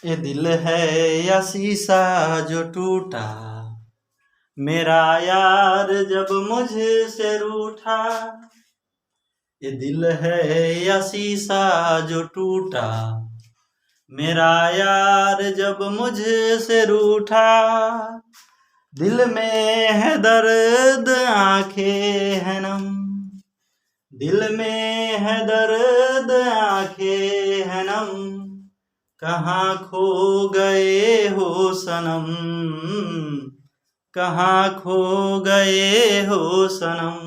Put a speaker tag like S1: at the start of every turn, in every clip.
S1: ये दिल है या शीशा जो टूटा, मेरा यार जब मुझसे रूठा। ये दिल है या शीशा जो टूटा, मेरा यार जब मुझसे रूठा। दिल में है दर्द आंखें है नम, दिल में है दर्द आंखें है नम। कहाँ खो गए हो सनम, कहाँ खो गए हो सनम।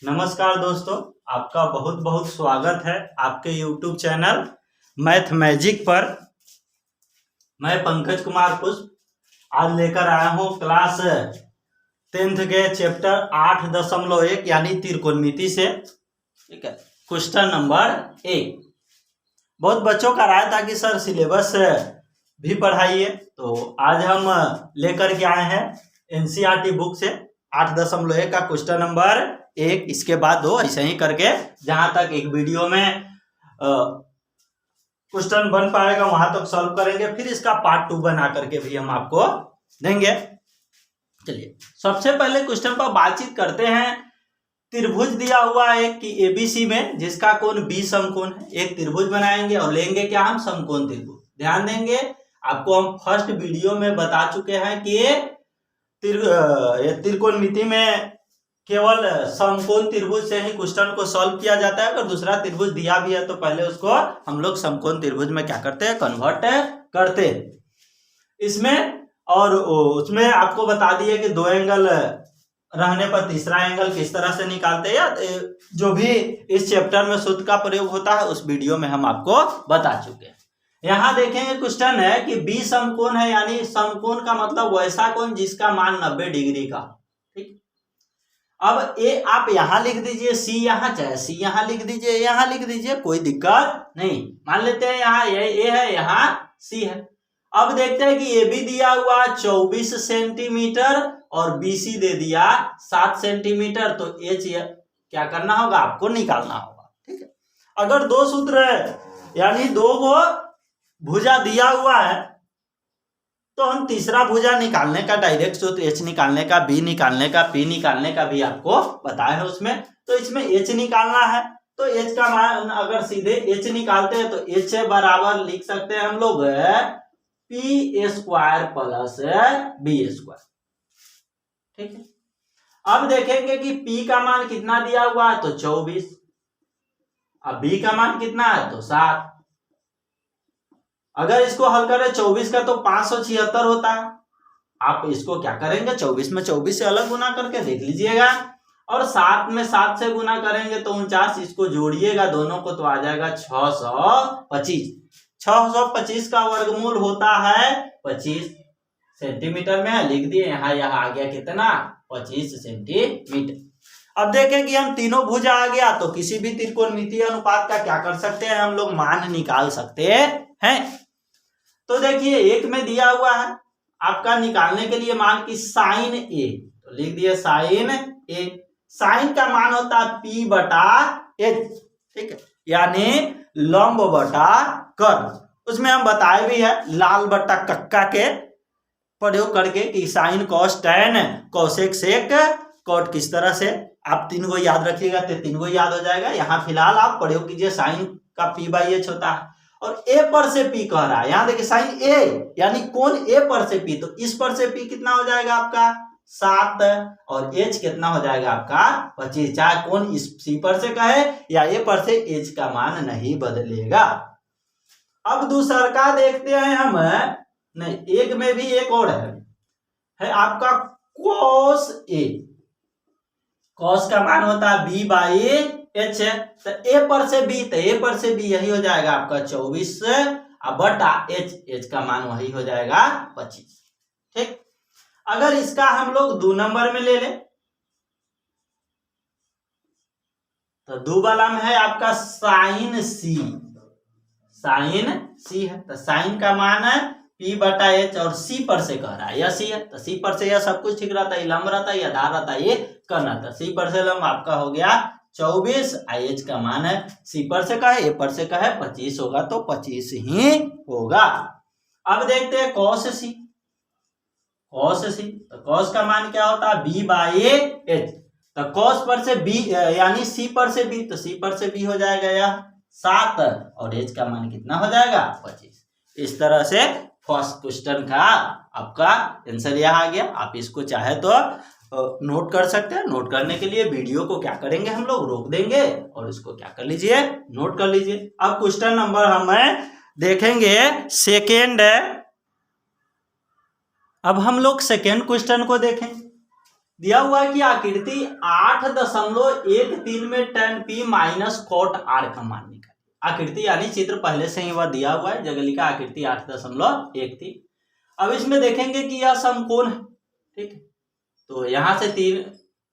S1: नमस्कार दोस्तों, आपका बहुत बहुत स्वागत है आपके YouTube चैनल मैथ मैजिक पर। मैं पंकज कुमार पुष्प आज लेकर आया हूँ क्लास 10th के चैप्टर 8.1 यानी त्रिकोणमिति से, ठीक है, क्वेश्चन नंबर 1। बहुत बच्चों का राय था कि सर सिलेबस भी पढ़ाइए, तो आज हम लेकर के आए हैं NCERT बुक से 8.1 का क्वेश्चन नंबर 1। इसके बाद 2 ऐसे ही करके जहां तक एक वीडियो में क्वेश्चन बन पाएगा वहां तक सॉल्व करेंगे, फिर इसका पार्ट 2 बना करके भी हम आपको देंगे। चलिए सबसे पहले क्वेश्चन पर बातचीत करते हैं। त्रिभुज दिया हुआ है कि ABC में जिसका कोण B समकोण है। एक त्रिभुज बनाएंगे और लेंगे क्या हम, समकोण त्रिभुज। ध्यान देंगे, आपको हम फर्स्ट वीडियो में बता चुके हैं कि त्रिकोणमिति में केवल समकोण त्रिभुज से ही क्वेश्चन को सॉल्व किया जाता है। अगर दूसरा त्रिभुज दिया भी है तो पहले उसको हम लोग समकोण त्रिभुज में क्या करते हैं, कन्वर्ट करते हैं इसमें। और उसमें आपको बता दिए कि 2 एंगल रहने पर तीसरा एंगल किस तरह से निकालते हैं, या जो भी इस चैप्टर में सूत्र का प्रयोग होता है उस वीडियो में हम आपको बता चुके हैं। यहाँ देखेंगे क्वेश्चन है कि B समकोण है, यानी समकोण का मतलब वैसा कोण जिसका मान 90 डिग्री का। ठीक, अब A आप यहाँ लिख दीजिए, C यहाँ, चाहे C यहाँ लिख दीजिए, यहाँ लिख दीजिए, कोई दिक्कत नहीं। मान लेते हैं यहाँ A है, यहाँ C है। अब देखते हैं कि AB दिया हुआ 24 सेंटीमीटर और BC दे दिया 7 सेंटीमीटर, तो H क्या करना होगा, आपको निकालना होगा। ठीक है, अगर 2 सूत्र है यानी 2 को भुजा दिया हुआ है तो हम तीसरा भुजा निकालने का डायरेक्ट सूत्र H निकालने का, B निकालने का, P निकालने का भी आपको बताया है उसमें। तो इसमें H निकालना है, तो H का मान अगर सीधे H निकालते हैं तो H बराबर लिख सकते हैं हम लोग P² प्लस B²। ठीक है, अब देखेंगे कि P का मान कितना दिया हुआ है, तो 24। अब B का मान कितना है, तो 7। अगर इसको हल करें 24 का तो 576 होता है। आप इसको क्या करेंगे, 24 में 24 से अलग गुना करके देख लीजिएगा, और 7 में 7 से गुना करेंगे तो 49। इसको जोड़िएगा दोनों को तो आ जाएगा 625। 625 का वर्गमूल होता है 25 सेंटीमीटर में, लिख दिए। यहाँ आ गया कितना, 25 सेंटीमीटर। अब देखें कि हम तीनों भुजा आ गया तो किसी भी त्रिकोणमितीय अनुपात का क्या कर सकते हैं, हम लोग मान निकाल सकते हैं। तो देखिए एक में दिया हुआ है आपका निकालने के लिए मान की साइन A, तो लिख दिए साइन A। साइन का मान होता है P/H, ठीक है, यानी लंब बटा कर्ण। उसमें हम बताए भी है लाल बट्टा कक्का के प्रयोग करके कि sine cos tan cosec sec cot किस तरह से। आप 3 को याद रखिएगा तो 3 को याद हो जाएगा। यहाँ फिलहाल आप प्रयोग कीजिए, साइन का P/H होता है और A पर से P कह रहा है। यहाँ देखिए साइन A यानी कोण A पर से P, तो इस पर से P कितना हो जाएगा आपका 7 और H कितना हो जाएगा आपका 25। चाहे कोण इस C पर से कहे या A पर से, H का मान नहीं बदलेगा। अब दूसरा का देखते हैं हम, नहीं एक में भी एक और है आपका cos A। cos का मान होता है B/H, तो A पर से B, तो A पर से B यही हो जाएगा आपका 24 बटा H का मान वही हो जाएगा 25। ठीक, अगर इसका हम लोग 2 नंबर में ले लें तो 2 वाला में है आपका साइन C। साइन C है तो साइन का मान है P/H और C पर से कह रहा है, यह C है तो C पर से यह सब कुछ ठीक रहता है, लंब रहता है, या धार रहता है, ये करना था। C पर से लंब आपका हो गया 24, एच का मान है सी पर से का है, ए पर से का है 25 होगा तो 25 ही होगा। अब देखते हैं कॉस सी। तो कॉस का मान क्या होता है बी बाई एच। तो कॉस पर से बी यानी सी पर से बी, तो सी पर से बी हो जाएगा यह 7 और एच का मान कितना हो जाएगा 25। इस तरह से फर्स्ट क्वेश्चन का आपका आंसर यह आ गया। आप इसको चाहे तो नोट कर सकते हैं। नोट करने के लिए वीडियो को क्या करेंगे हम लोग रोक देंगे और इसको क्या कर लीजिए नोट कर लीजिए। अब क्वेश्चन नंबर हम देखेंगे सेकेंड। अब हम लोग सेकेंड क्वेश्चन को देखें। दिया हुआ है कि आकृति 8.13 में tan p minus cot r का मान निकालिए। आकृति यानी चित्र पहले से ही वह दिया हुआ है, जगह लिखा आकृति 8.1 थी। अब इसमें देखेंगे कि यह समकोण है, ठीक है। तो यहां से 3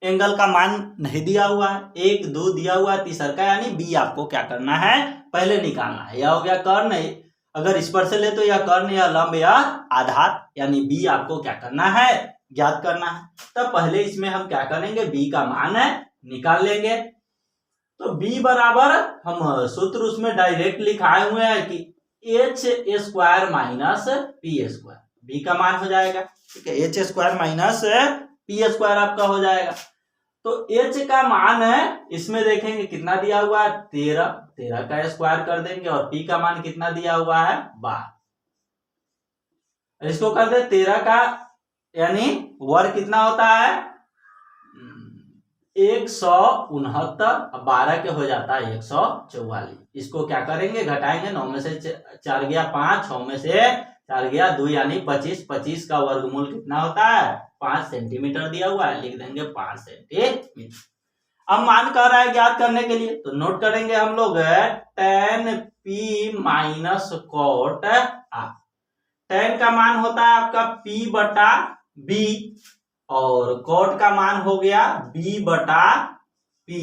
S1: एंगल का मान नहीं दिया हुआ है, 1 2 दिया हुआ है, तीसरा का यानी बी आपको क्या करना है पहले निकालना है। यह हो गया कर्ण, अगर इस पर से ले तो यह कर्ण या लंब या आधार, यानी बी आपको क्या करना है ज्ञात करना है। तो पहले इसमें हम क्या करेंगे बी का मान निकाल लेंगे। तो बी बराबर हम सूत्र उसमें डायरेक्ट लिखाए हुए हैं कि H square minus P square, B का मान हो जाएगा, ठीक है। H square minus P square आपका हो जाएगा। तो एच का मान है इसमें देखेंगे कितना दिया हुआ है 13, 13 का स्क्वायर कर देंगे और पी का मान कितना दिया हुआ है 12। इसको कर दे 13 का यानी वर्ग कितना होता है 169, 12 के हो जाता है 144। इसको क्या करेंगे घटाएंगे, 9 में से 4 गया 5, 6 में से 4 गया 2 यानी 25। 25 का वर्गमूल कितना होता है 5 सेंटीमीटर दिया हुआ है, लिख देंगे 5 सेंटीमीटर। अब मान कह रहा है ज्ञात करने के लिए, तो नोट करेंगे हम लोग tan p minus cot r। tan का मान होता है आपका p बटा b और cot का मान हो गया b बटा p।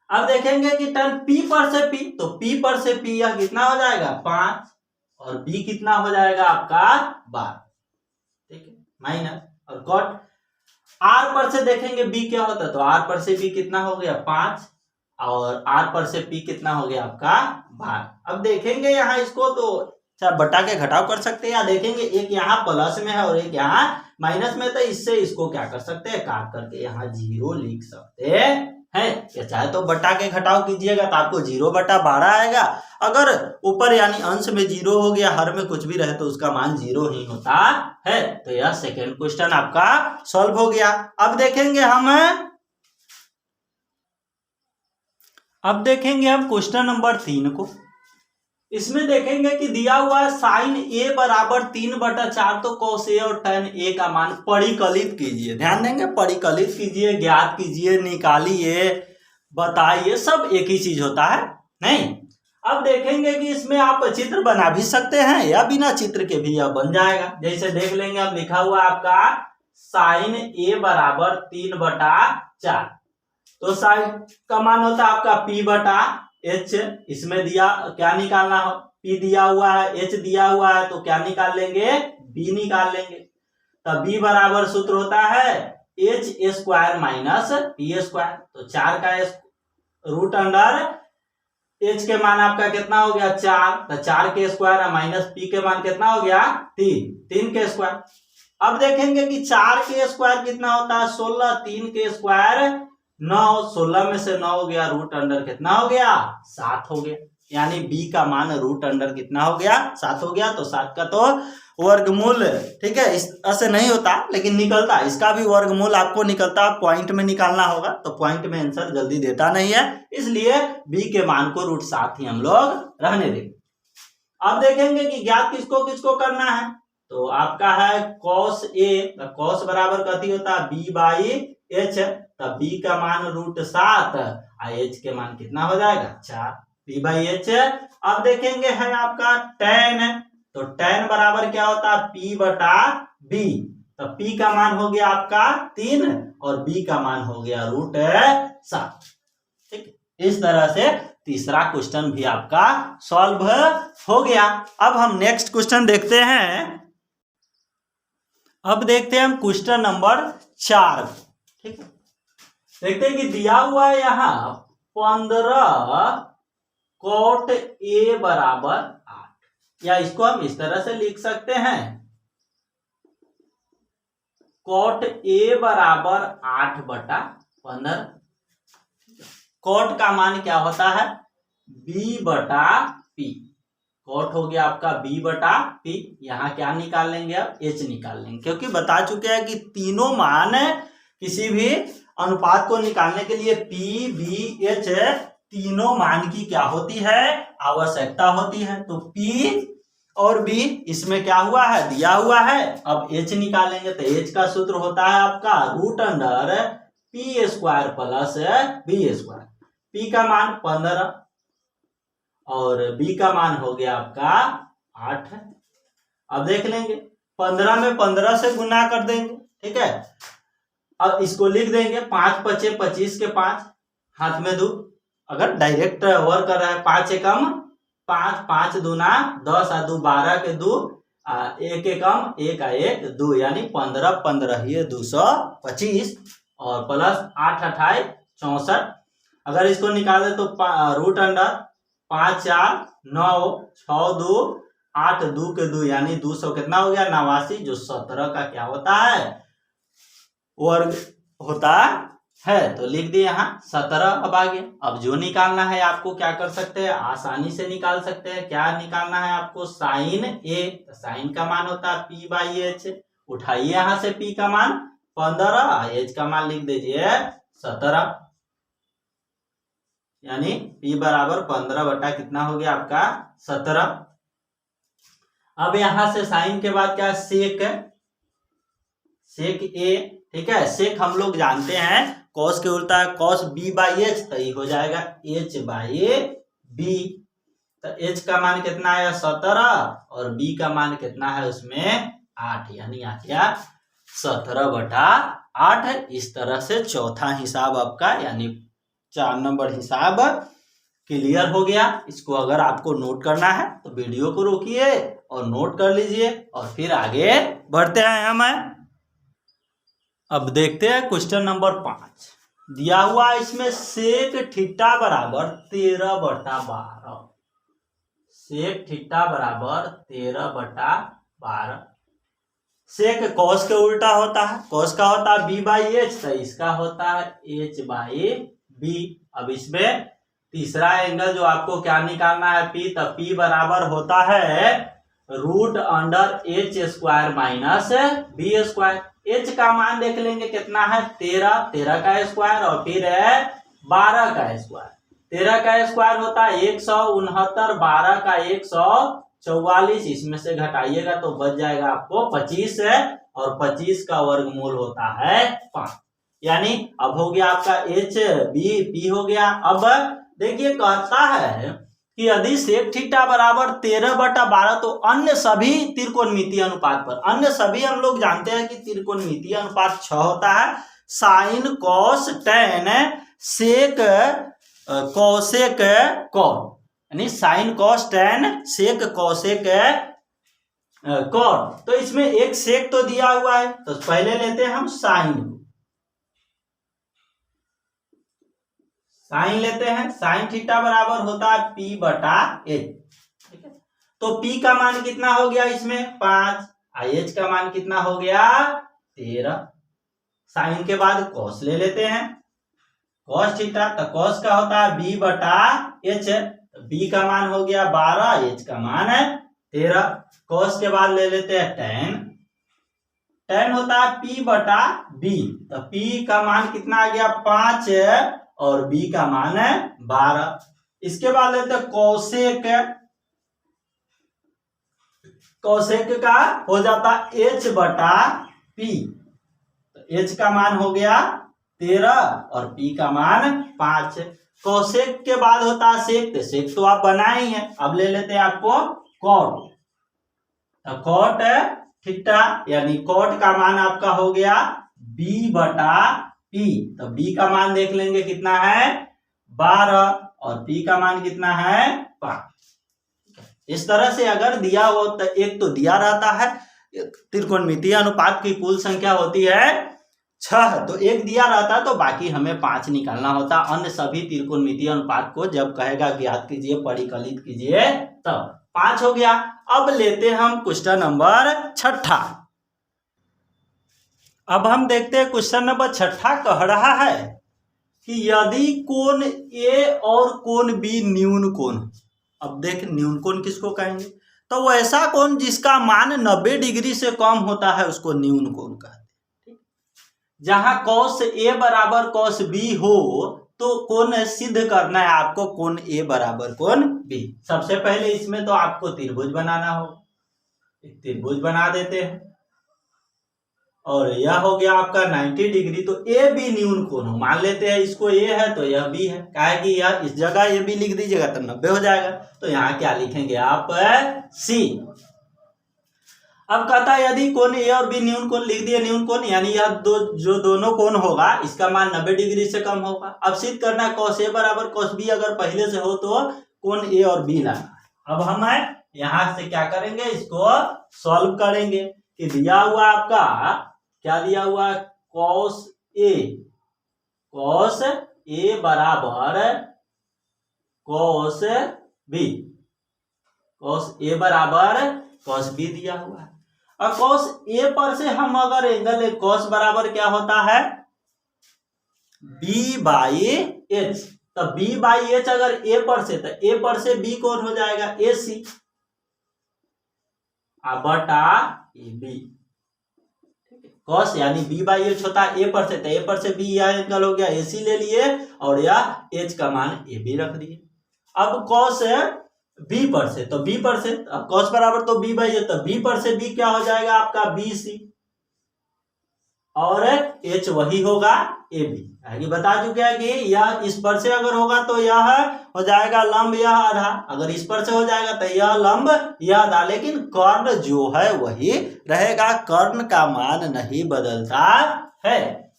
S1: अब देखेंगे कि tan p पर से p, तो p पर से p यह कितना हो जाएगा 5 और b कितना हो जाएगा आपका 12, ठीक है, माइनस। और cot r पर से देखेंगे b क्या होता है, तो r पर से b कितना हो गया 5 और r पर से p कितना हो गया आपका 12। अब देखेंगे यहाँ इसको तो चाहे बटा के घटाव कर सकते हैं, या देखेंगे एक यहाँ प्लस में है और एक यहाँ माइनस में, तो इससे इसको क्या कर सकते हैं काट करके यहाँ 0 लिख सकते हैं। या चाहे तो बटा के घटाव कीजिएगा तो आपको 0/12 आएगा। अगर ऊपर यानी अंश में 0 हो गया, हर में कुछ भी रहे तो उसका मान 0 ही होता है। तो यह सेकेंड क्वेश्चन आपका सॉल्व हो गया। अब देखेंगे हम क्वेश्चन नंबर 3 को। इसमें देखेंगे कि दिया हुआ है साइन ए बराबर 3/4, तो cos ए और tan ए का मान परिकलित कीजिए। ध्यान देंगे परिकलित कीजिए, ज्ञात कीजिए, निकालिए, बताइए, सब एक ही चीज होता है नहीं। अब देखेंगे कि इसमें आप चित्र बना भी सकते हैं या बिना चित्र के भी यह बन जाएगा। जैसे देख लेंगे, अब लिखा हुआ आपका साइन ए बराबर 3/4, तो साइन का मान होता है आपका p बटा h। इसमें दिया क्या निकालना हो, p दिया हुआ है, h दिया हुआ है, तो क्या निकाल लेंगे b निकाल लेंगे। तो b बराबर सूत्र होता है h square minus p square. तो 4 का रूट अंडर h के मान आपका कितना हो गया 4, तो 4 के स्क्वायर माइनस p के मान कितना हो गया 3 के स्क्वायर। अब देखेंगे कि 4 के स्क्वायर कितना होता है 16, 3 के स्क्वायर 9, 16 में से 9 हो गया, रूट अंडर कितना हो गया 7 हो गया, यानी b का मान रूट अंडर कितना हो गया 7 हो गया। तो 7 का तो वर्गमूल, ठीक है, इस ऐसे नहीं होता लेकिन निकलता, इसका भी वर्गमूल आपको निकलता, पॉइंट में निकालना होगा, तो पॉइंट में आंसर जल्दी देता नहीं है, इसलिए b के मान को रूट 7 ही हम लोग रहने देंगे। अब देखेंगे कि ज्ञात किसको किसको करना है, तो आपका है cos a, cos बराबर कथी होता है b बाई h, तब b का मान रूट 7 और h के मान कितना हो जाएगा 4, b बाई h। अब देखेंगे है आपका tan, तो tan बराबर क्या होता है p बटा b, तो p का मान हो गया आपका 3 और b का मान हो गया रूट 7, ठीक। इस तरह से तीसरा क्वेश्चन भी आपका सॉल्व हो गया। अब हम नेक्स्ट क्वेश्चन देखते हैं। अब देखते हैं हम क्वेश्चन नंबर 4, ठीक है। देखते हैं कि दिया हुआ है यहाँ 15 cot A बराबर 8, या इसको हम इस तरह से लिख सकते हैं cot A बराबर 8/15। cot का मान क्या होता है B/P। cot हो गया आपका B/P। यहाँ क्या निकाल लेंगे अब H निकाल लेंगे, क्योंकि बता चुके हैं कि तीनों मान किसी भी अनुपात को निकालने के लिए P, B, H तीनों मान की क्या होती है आवश्यकता होती है। तो P और B इसमें क्या हुआ है दिया हुआ है। अब H निकालेंगे तो H का सूत्र होता है आपका √P² प्लस B²। P का मान 15 और B का मान हो गया आपका 8। अब देख लेंगे 15 में 15 से गुना कर देंगे, ठीक है। अब इसको लिख देंगे 5 × 5 = 25 के 5 हाथ में 2। अगर डायरेक्ट वर्क कर रहा है 5 एकम 5, 5 दूना 10 और 2 12 के 2, 1 एकम 1 और 1 2, यानी 15 15 ये 225 और प्लस 8 28 64। अगर इसको निकाल दे तो √5 4 9 6 2 8 2 के 2, यानी 200 कितना हो गया 89, जो 17 का क्या होता है वर्ग होता है। तो लिख दिए यहाँ 17 अब आ गया। अब जो निकालना है आपको क्या कर सकते हैं आसानी से निकाल सकते हैं। क्या निकालना है आपको sin A। तो sin का मान होता है P/H। उठाइए यहाँ से P का मान 15, H का मान लिख दीजिए 17, यानी P बराबर 15 कितना हो गया आपका 17। अब यहां से साइन के बाद क्या सेक A, ठीक है। सेक हम लोग जानते हैं cos के उल्टा है cos B/H, तो ये हो जाएगा H/B। तो H का मान कितना है 17 और B का मान कितना है उसमें 8, यानी आ गया 17/8। इस तरह से चौथा हिसाब आपका यानी 4 नंबर हिसाब क्लियर हो गया। इसको अगर आपको नोट करना है तो वीडियो को रोकिए और नोट कर लीजिए और फिर आगे बढ़ते हैं हम। अब देखते हैं क्वेश्चन नंबर 5 दिया हुआ है इसमें सेक थीटा बराबर 13/12। सेक थीटा बराबर 13/12। सेक कॉस के उल्टा होता है, कॉस का होता है B/H, तो इसका होता है H/B। अब इसमें तीसरा एंगल जो आपको क्या निकालना है P, तो P बराबर होता है √H² - B²। H का मान देख लेंगे कितना है 13 का स्क्वायर और फिर है 12 का स्क्वायर। 13 का स्क्वायर होता है 169, 12 का 144, इसमें से घटाइएगा तो बच जाएगा आपको 25 है और 25 का वर्गमूल होता है 5, यानी अब हो गया आपका H/B हो गया। अब देखिए कहता है कि यदि सेक थीटा बराबर 13/12 तो अन्य सभी त्रिकोणमितीय अनुपात पर, अन्य सभी हम लोग जानते हैं कि त्रिकोणमितीय अनुपात 6 होता है। Sine cos tan sec cosec cot, यानी sine cos tan sec cosec cot. तो इसमें एक सेक तो दिया हुआ है, तो पहले लेते हैं हम साइन लेते हैं। साइन थीटा बराबर होता है P/H, ठीक है। तो P का मान कितना हो गया इसमें 5, H का मान कितना हो गया 13। साइन के बाद कॉस ले लेते हैं, कॉस थीटा, तो कॉस का होता है B/H, तो B का मान हो गया 12, H का मान है 13। कॉस के बाद ले लेते हैं टेन, टेन होता है P/B, तो P का मान कितना आ गया 5 और B का मान है 12। इसके बाद लेते हैं कौसेक, कौसेक का हो जाता H/P, तो H का मान हो गया 13 और P का मान 5। कौसेक के बाद होता है सेक, तो सेक तो आप बनाए ही हैं। अब ले लेते हैं आपको कॉट, तो कॉट थीटा यानी कॉट का मान आपका हो गया B/P, तो B का मान देख लेंगे कितना है 12 और P का मान कितना है 5। इस तरह से अगर दिया हो तो एक तो दिया रहता है त्रिकोणमितीय अनुपात की कुल संख्या होती है 6 तो 1 दिया रहता तो बाकी हमें 5 निकालना होता। अन्य सभी त्रिकोणमितीय अनुपात को जब कहेगा ज्ञात कीजिए परिकलित कीजिए तब 5 हो गया। अब लेते हैं हम क्वेश्चन नंबर 6। अब हम देखते हैं क्वेश्चन नंबर 6 कह रहा है कि यदि कोण ए और कोण बी न्यून कोण, अब देख न्यून कोण किसको कहेंगे, तो वैसा कोण जिसका मान 90 डिग्री से कम होता है उसको न्यून कोण कहते हैं। जहां cos A बराबर cos B हो तो कोण सिद्ध करना है आपको, कोण A बराबर कोण B। सबसे पहले इसमें तो आपको त्रिभुज बनाना होगा, एक त्रिभुज बना देते हैं और यह हो गया आपका 90 डिग्री। तो ए बी न्यून कोण हो, मान लेते हैं इसको ए है तो यह बी है, काहे कि यह इस जगह ए बी लिख दीजिएगा तो 90 हो जाएगा। तो यहाँ क्या लिखेंगे आप सी। अब कहता है यदि कोण ए और बी न्यून कोण, लिख दिए न्यून कोण, यानी यह जो दोनों कोण होगा इसका मान 90 डिग्री से कम होगा। अब सिद्ध करना है cos ए बराबर cos बी, अगर पहले से हो तो कोण ए और बी लाना है। अब हम यहाँ से क्या करेंगे, इसको सॉल्व करेंगे कि दिया हुआ आपका क्या दिया हुआ है, cos A बराबर cos B, cos A बराबर cos B दिया हुआ है। और cos A पर से हम अगर एंगल cos बराबर क्या होता है B बाई H, तो B बाई H अगर A पर से, तो A पर से B कौन हो जाएगा AC बटा AB। cos यानी b बाई एच होता है a पर से, तो a पर से b यह एंगल हो गया AC ले लिए और यह h का मान AB रख दिए। अब cos b पर से, तो b पर से, अब cos बराबर तो b बाई एच, तो b पर से b क्या हो जाएगा आपका BC और h वही होगा AB। आगे बता चुके हैं कि यह इस पर से अगर होगा तो यह हो जाएगा लंब यह आधा, अगर इस पर से हो जाएगा तो यह लंब यह आधा, लेकिन कर्ण जो है वही रहेगा, कर्ण का मान नहीं बदलता है।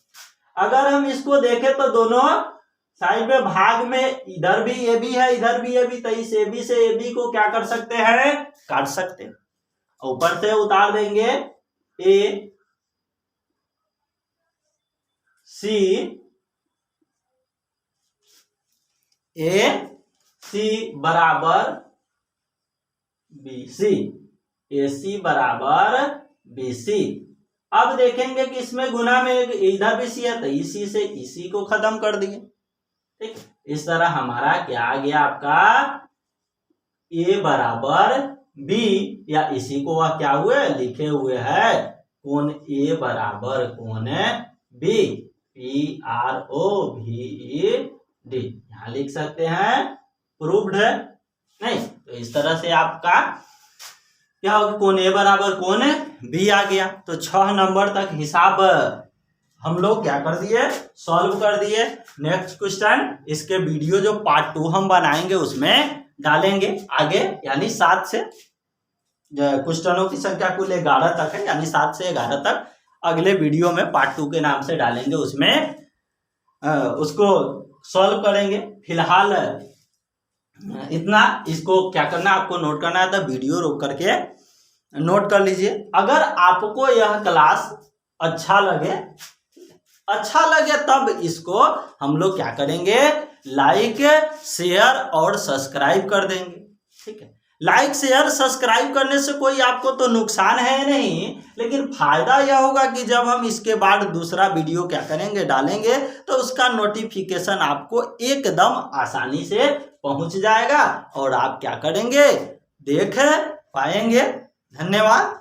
S1: अगर हम इसको देखें तो दोनों साइड में भाग में इधर भी AB है इधर भी AB, तो इस AB से AB को क्या कर सकते हैं, काट सकते हैं। ऊपर से उतार देंगे AC बराबर BC, AC बराबर BC। अब देखेंगे कि इसमें गुना में इधर भी C है तो इसी से इसी को खत्म कर दिए। ठीक, इस तरह हमारा क्या आ गया आपका A बराबर B, या इसी को वह क्या हुए लिखे हुए है कोण A बराबर कोण B, PROVED यहाँ लिख सकते हैं, प्रूव्ड है नहीं। तो इस तरह से आपका क्या होगा, कोण A बराबर कोण B आ गया। तो 6 नंबर तक हिसाब हम लोग क्या कर दिए, सॉल्व कर दिए। नेक्स्ट क्वेश्चन इसके वीडियो जो पार्ट 2 हम बनाएंगे उसमें डालेंगे आगे, यानी 7 से क्वेश्चनों की संख्या कुल 11 तक है, यानी 7 से 11 तक अगले वीडियो में पार्ट 2 के नाम से डालेंगे, उसमें उसको सॉल्व करेंगे। फिलहाल इतना, इसको क्या करना है आपको नोट करना है, तो वीडियो रोक करके नोट कर लीजिए। अगर आपको यह क्लास अच्छा लगे तब इसको हम लोग क्या करेंगे, लाइक शेयर और सब्सक्राइब कर देंगे। ठीक है, लाइक शेयर सब्सक्राइब करने से कोई आपको तो नुकसान है नहीं, लेकिन फायदा यह होगा कि जब हम इसके बाद दूसरा वीडियो क्या करेंगे डालेंगे तो उसका नोटिफिकेशन आपको एकदम आसानी से पहुंच जाएगा और आप क्या करेंगे देख पाएंगे। धन्यवाद।